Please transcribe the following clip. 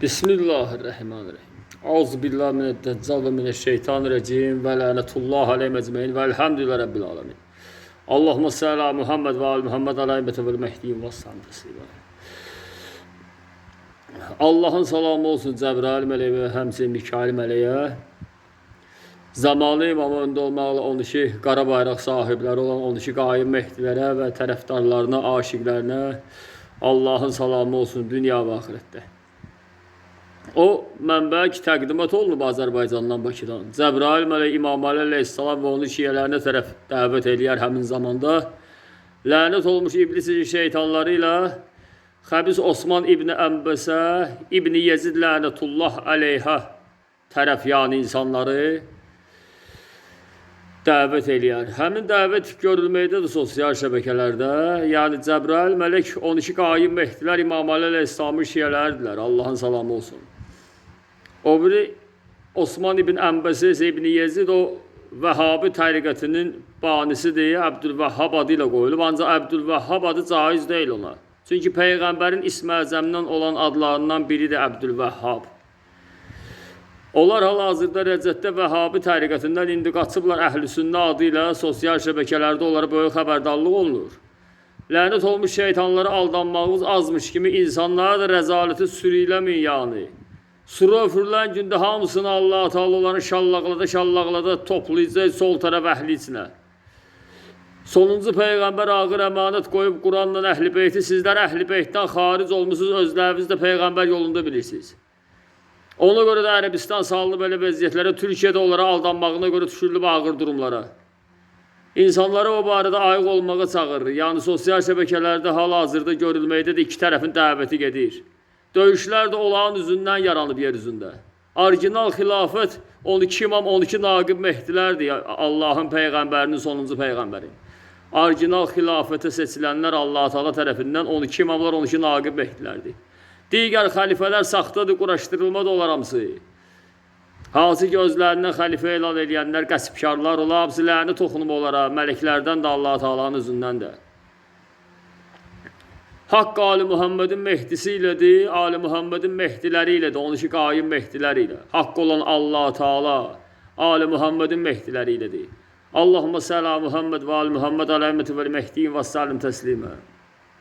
Bismillahirrahmanirrahim. Euzubillahi mineddeccal ve mineşşeytanirracim ve lanetullah aleyhim ecmaîn ve elhamdülillahi rabbil alamin. Allahumme salli ala Muhammed ve ali Muhammed aleyhimete vel mehdiyin ve sallam teslima. Allah'ın salamı olsun Cəbrail mələyə və həmçinin Mikail mələyə. Zamanı imamı öndə olmaqla 12 qara bayraq sahibləri olan 12 qaim mehdilərə və tərəfdarlarına, aşiqlərinə Allah'ın salamı olsun dünya və axirətdə. O mənbə ki təqdimat olunub Azərbaycandan, Bakıdan. Cəbrail mələk İmam Ali əleyhissalam və onun şiyələrinə tərəf dəvət eləyər həmin zamanda. Lənət olmuş iblis şeytanları ilə Xəbis Osman İbni Ənbəsə, İbni Yezid lənətullah əleyhə tərəf yəni insanları dəvət eləyər. Həmin dəvət görülməkdədir sosial şəbəkələrdə. Yəni Cəbrail mələk 12 qaim mehdilər İmam Ali əleyhissalamın şiyələridirlər. Allah'ın salamı olsun. O biri Osman İbn Ənbəsə İbni Yezid o Vəhabi təriqətinin banisidir. Əbdülvəhhab adı ilə qoyulub. Ancaq Əbdülvəhhab adı caiz deyil ona. Çünki Peyğəmbərin ismi əzəmdən olan adlarından biridir Əbdülvəhhab. Onlar hal-hazırda Rəcəddə Vəhabi təriqətindən indi qaçıblar Əhl-i-Sünnə adı ilə sosial şəbəkələrdə onlara böyük xəbərdarlıq olunur. Lənət olmuş şeytanlara aldanmağınız azmış kimi insanlara da rəzaləti sürüləmin yəni. Sura üfürülən gündə hamısını Allah-u Teala onları şallaqlada toplayacaq sol tərəf əhli içinə. Sonuncu Peyğəmbər ağır əmanət qoyub Quranla əhl-i beyti, sizlər əhl-i beytdən xaric olmuşsunuz, özləriniz də Peyğəmbər yolunda bilirsiniz. Ona görə də Ərəbistan salınıb belə vəziyyətlərə, Türkiyədə onlara aldanmağına görə düşürülüb ağır durumlara. İnsanlara o barədə ayıq olmağa çağırır. Yəni sosial şəbəkələrdə hal-hazırda görülməkdədir, iki tərəfin dəvəti gedir. Döyüşlər də olağan üzündən yaranıb yer üzündə. Orijinal xilafət 12 imam, 12 naqib mehdilərdir, Allahın Peyğəmbərinin sonuncu Peyğəmbəri. Orijinal xilafətə seçilənlər Allah-u Teala tərəfindən 12 imamlar, 12 naqib mehdilərdir. Digər xəlifələr saxtadır, quraşdırılmadı olar hamısı. Hansı ki özlərindən xəlifə elan edənlər, qəsbkarlar olar, hamısı lənət oxunub onlara, mələklərdən də Allah-u Teala'nın üzündən də. Haqq Ali Muhammedin mehdisi ilədir, Ali Muhammedin mehdiləri ilədir, 12 qaim mehdiləri ilə. Haqq olan Allah-u Teala, Ali Muhammedin mehdiləri ilədir. Allahümme salli ala Muhammed və Ali Muhammed aleyhimete vel mehdiyin və sallim təslimə.